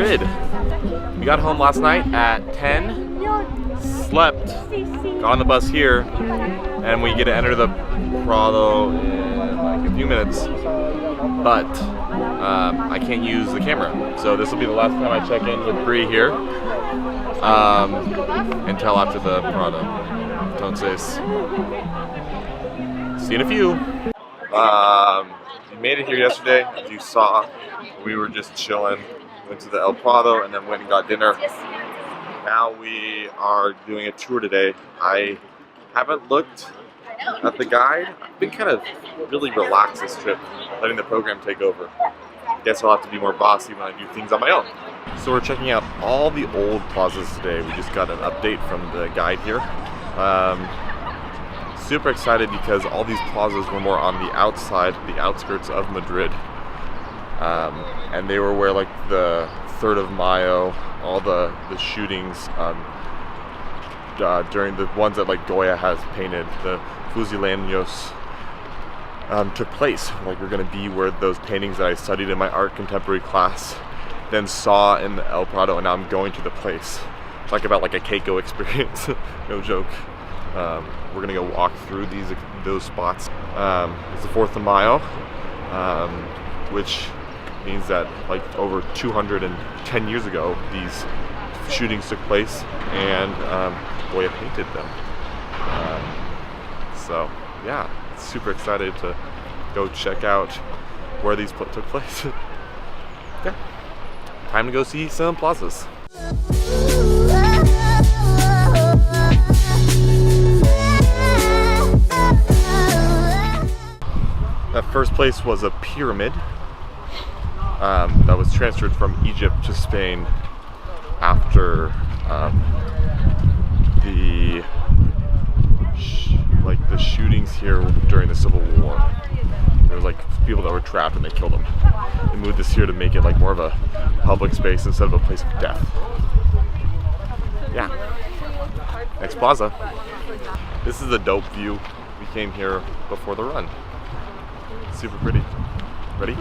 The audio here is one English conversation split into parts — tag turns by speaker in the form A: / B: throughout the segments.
A: Madrid. We got home last night at 10, slept, got on the bus here, and we get to enter the Prado in like a few minutes. But I can't use the camera, so this will be the last time I check in with Bree here until after the Prado. Entonces, see you in a few. We made it here yesterday, as you saw. We were just chilling, went to the El Prado, and then went and got dinner. Now we are doing a tour today. I haven't looked at the guide. I've been kind of really relaxed this trip, letting the program take over. Guess I'll have to be more bossy when I do things on my own. So we're checking out all the old plazas today. We just got an update from the guide here. Super excited because all these plazas were more on the outside, the outskirts of Madrid. And they were where like the 3rd of Mayo, all the shootings during the ones that like Goya has painted, the Fusileños, took place. Like we're gonna be where those paintings that I studied in my art contemporary class then saw in the El Prado, and now I'm going to the place. Talk about like a Keiko experience, no joke. We're gonna go walk through those spots. It's the 4th of Mayo, which means that like over 210 years ago these shootings took place, and Goya painted them. So yeah, super excited to go check out where these took place. Yeah, time to go see some plazas. That first place was a pyramid that was transferred from Egypt to Spain after the shootings here during the Civil War. There was like people that were trapped and they killed them. They moved this here to make it like more of a public space instead of a place of death. Yeah. Next plaza. This is a dope view. We came here before the run. Super pretty. Ready?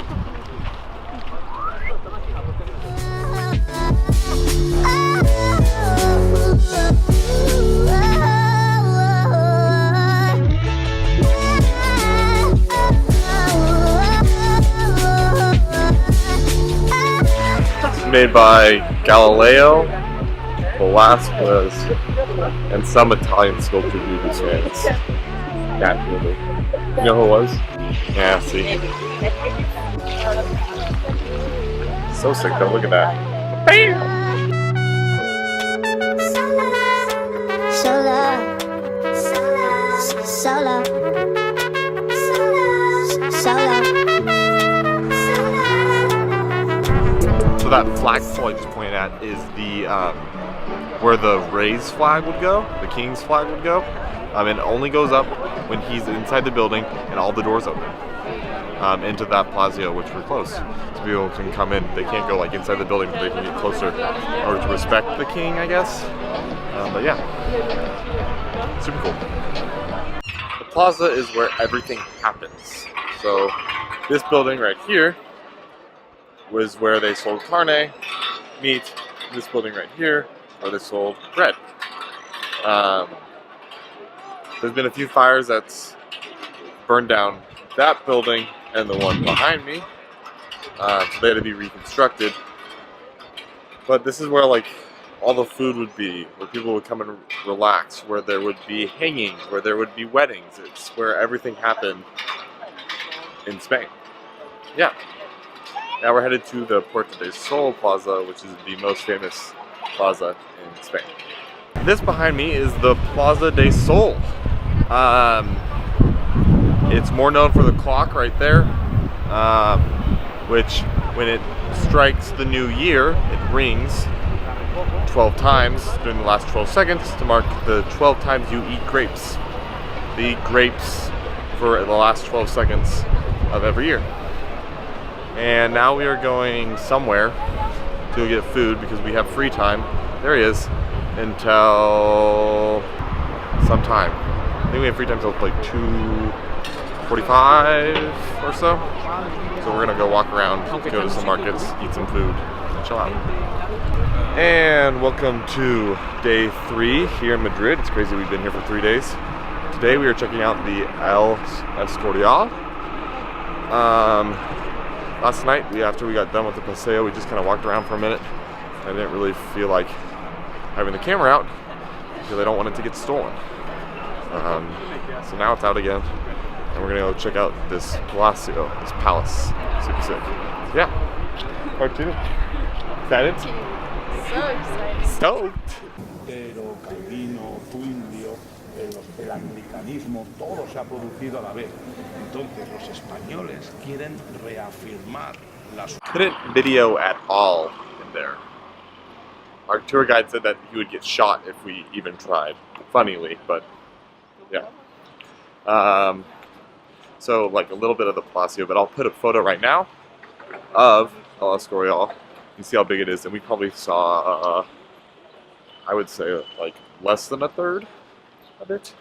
A: This is made by Galileo, Velasquez, and some Italian sculptor dudes fans. Naturally. You know who it was? Yeah, see. So sick though, look at that. Bam! So that flagpole I just pointed at is the where the Rey's flag would go, the King's flag would go. It only goes up when he's inside the building and all the doors open into that plaza, which we're close. So people can come in. They can't go like inside the building, but they can get closer or to respect the king, I guess. But yeah, super cool. The plaza is where everything happens. So this building right here was where they sold carne, meat. This building right here, where they sold bread. There's been a few fires that's burned down that building and the one behind me, so they had to be reconstructed. But this is where like all the food would be, where people would come and relax, where there would be hangings, where there would be weddings. It's where everything happened in Spain. Yeah. Now we're headed to the Puerta del Sol Plaza, which is the most famous plaza in Spain. This behind me is the Plaza del Sol. It's more known for the clock right there, which when it strikes the new year, it rings 12 times during the last 12 seconds to mark the 12 times you eat grapes. They eat grapes for the last 12 seconds of every year. And now we are going somewhere to go get food because we have free time. There he is. Until some time. I think we have free time until like 2:30 45 or so. So we're gonna go walk around, go to some markets, eat some food, and chill out. And welcome to day 3 here in Madrid. It's crazy we've been here for 3 days. Today we are checking out the Escorial. Last night, after we got done with the paseo, we just kind of walked around for a minute. I didn't really feel like having the camera out because I don't want it to get stolen. So now it's out again, and we're gonna go check out this Palacio, this palace. Super sick. Yeah. Part 2. Excited?
B: So excited.
A: Stoked.
C: Pero, calvino, indio, el anglicanismo, todo se ha producido a la vez. Entonces los españoles quieren reafirmar las...
A: Couldn't video at all in there. Our tour guide said that he would get shot if we even tried. Funnily, but yeah. So like a little bit of the Palacio, but I'll put a photo right now of El Escorial. You can see how big it is, and we probably saw, I would say, like less than a third of it.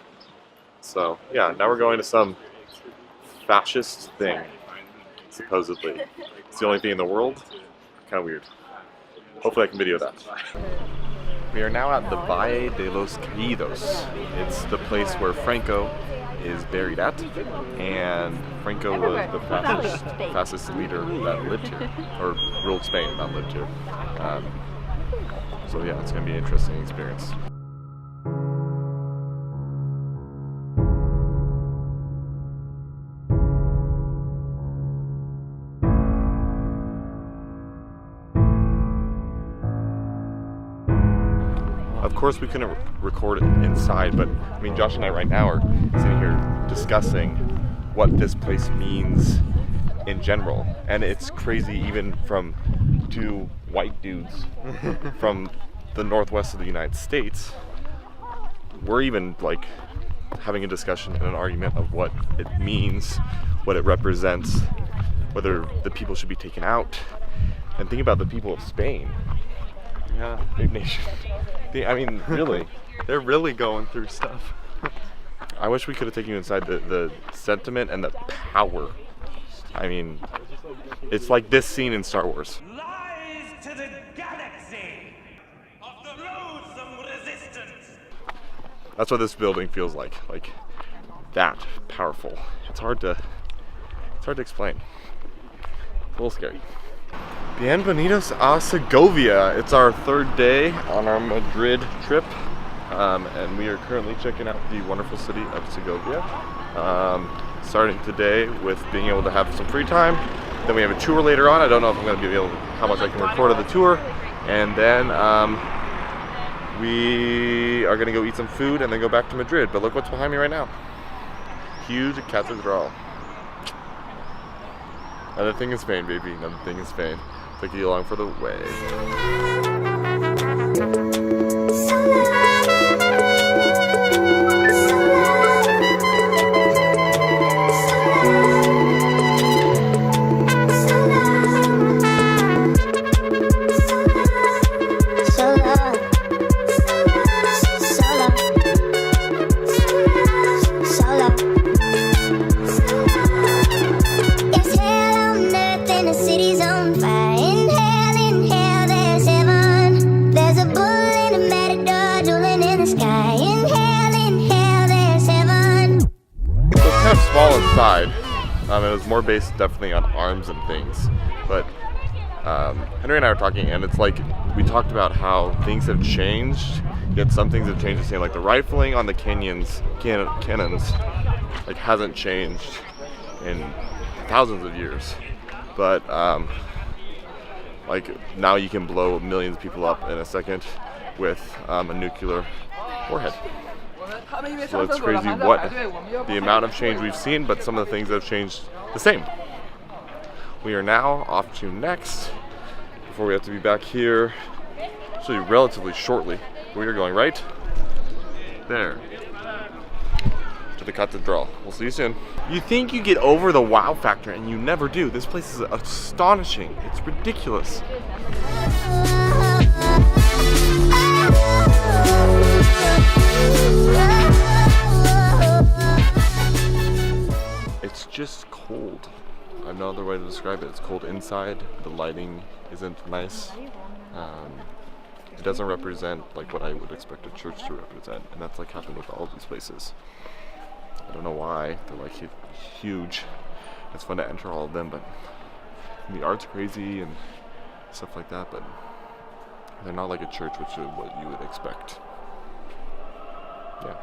A: So yeah, now we're going to some fascist thing, supposedly. It's the only thing in the world. Kind of weird. Hopefully I can video that. We are now at the Valle de los Caídos. It's the place where Franco is buried at, and Franco was the fastest leader that lived here, or ruled Spain, not lived here. So yeah, it's going to be an interesting experience. Of course we couldn't record it inside, but I mean Josh and I right now are sitting here discussing what this place means in general, and it's crazy even from 2 white dudes from the northwest of the United States. We're even like having a discussion and an argument of what it means, what it represents, whether the people should be taken out, and think about the people of Spain. Yeah, big nation. I mean, really,
D: they're really going through stuff.
A: I wish we could have taken you inside the sentiment and the power. I mean, it's like this scene in Star Wars.
E: Lies to the galaxy of the loathsome resistance.
A: That's what this building feels like that powerful. It's hard to explain. It's a little scary. Bienvenidos a Segovia. It's our 3rd day on our Madrid trip, and we are currently checking out the wonderful city of Segovia. Starting today with being able to have some free time. Then we have a tour later on. I don't know if I'm going to be able to, how much I can record of the tour. And then we are going to go eat some food and then go back to Madrid. But look what's behind me right now. Huge cathedral. Another thing in Spain, baby. Another thing in Spain. Take you along for the way. Small inside. It was more based definitely on arms and things, but Henry and I were talking, and it's like we talked about how things have changed, yet some things have changed the same. Like the rifling on the cannons like hasn't changed in thousands of years, but like now you can blow millions of people up in a second with a nuclear warhead. So it's crazy what the amount of change we've seen, but some of the things have changed the same. We are now off to next, before we have to be back here, actually relatively shortly. We are going right there to the cathedral. We'll see you soon. You think you get over the wow factor, and you never do. This place is astonishing. It's ridiculous. It's just cold. I have no other way to describe it. It's cold inside. The lighting isn't nice. It doesn't represent like what I would expect a church to represent, and that's like happened with all these places. I don't know why they're like huge. It's fun to enter all of them, but the art's crazy and stuff like that. But they're not like a church, which is what you would expect. Yeah.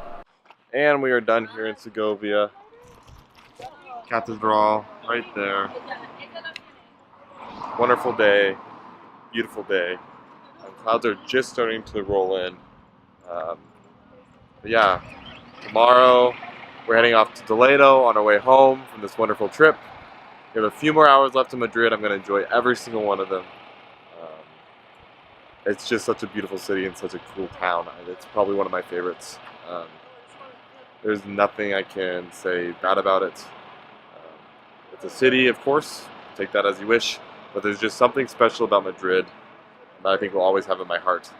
A: And we are done here in Segovia. Cathedral right there. Wonderful day, beautiful day. Clouds are just starting to roll in. But yeah, tomorrow we're heading off to Toledo on our way home from this wonderful trip. We have a few more hours left in Madrid. I'm going to enjoy every single one of them. It's just such a beautiful city and such a cool town. It's probably one of my favorites. There's nothing I can say bad about it. It's a city, of course. Take that as you wish. But there's just something special about Madrid that I think will always have in my heart.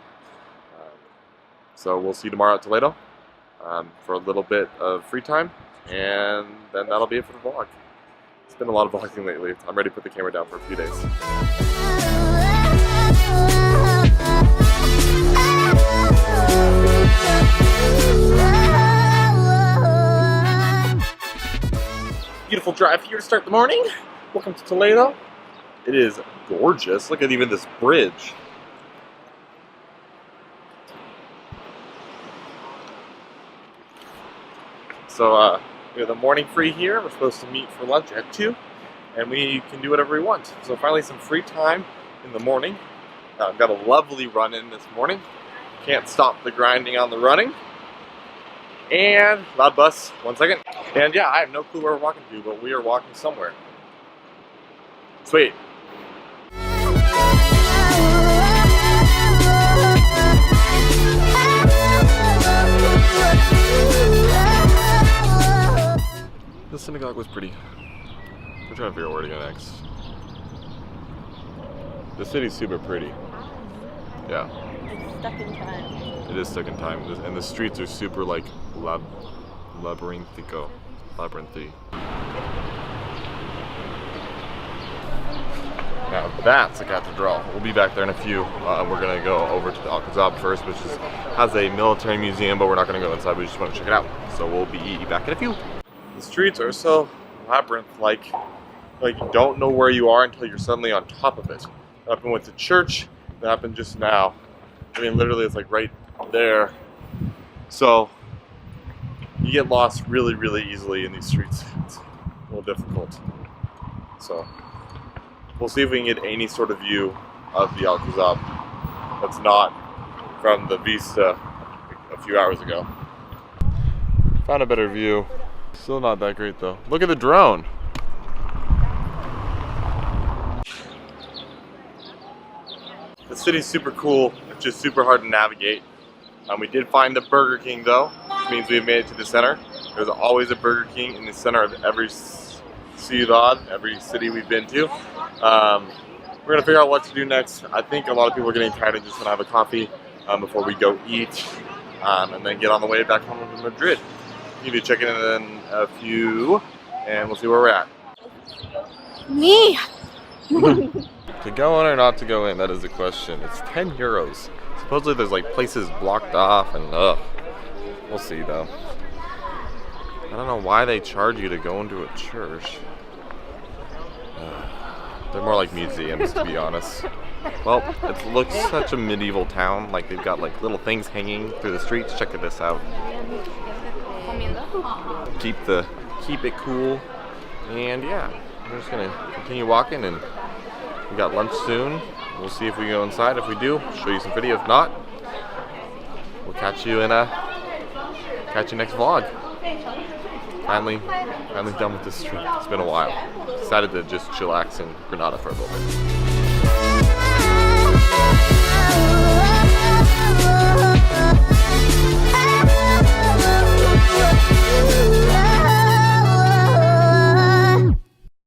A: So we'll see you tomorrow at Toledo for a little bit of free time, and then that'll be it for the vlog. It's been a lot of vlogging lately. I'm ready to put the camera down for a few days. Beautiful drive here to start the morning. Welcome to Toledo. It is gorgeous. Look at even this bridge. So we have the morning free here. We're supposed to meet for lunch at 2, and we can do whatever we want. So finally some free time in the morning. I've got a lovely run in this morning. Can't stop the grinding on the running. And loud bus, 1 second. And yeah, I have no clue where we're walking to, but we are walking somewhere. Sweet. The synagogue was pretty. We're trying to figure out where to go next. The city's super pretty. Yeah.
B: It's stuck in time.
A: It is stuck in time. And the streets are super like labyrinthy. Now that's a cathedral. We'll be back there in a few. We're gonna go over to the Alcazab first, which has a military museum, but we're not gonna go inside. We just want to check it out. So we'll be back in a few. The streets are so labyrinth-like. Like you don't know where you are until you're suddenly on top of it. That happened with the church. That happened just now. I mean, literally, it's like right there. So you get lost really, really easily in these streets. It's a little difficult. So we'll see if we can get any sort of view of the Alcazab that's not from the vista a few hours ago. Found a better view. Still not that great though. Look at the drone. The city's super cool. It's just super hard to navigate. We did find the Burger King though, which means we've made it to the center. There's always a Burger King in the center of every ciudad, every city we've been to. We're gonna figure out what to do next. I think a lot of people are getting tired and just gonna have a coffee before we go eat, and then get on the way back home to Madrid. We'll be checking in a few, and we'll see where we're at.
B: Me!
A: To go in or not to go in, that is the question. It's 10 euros. Supposedly there's like places blocked off and we'll see though. I don't know why they charge you to go into a church. They're more like museums, to be honest. Well, it looks such a medieval town. Like they've got like little things hanging through the streets. Check this out. Keep it cool. And yeah, we're just gonna continue walking, and we got lunch soon. We'll see if we go inside. If we do, show you some video. If not, we'll catch you next vlog. Finally done with this trip. It's been a while. Decided to just chillax in Granada for a little bit.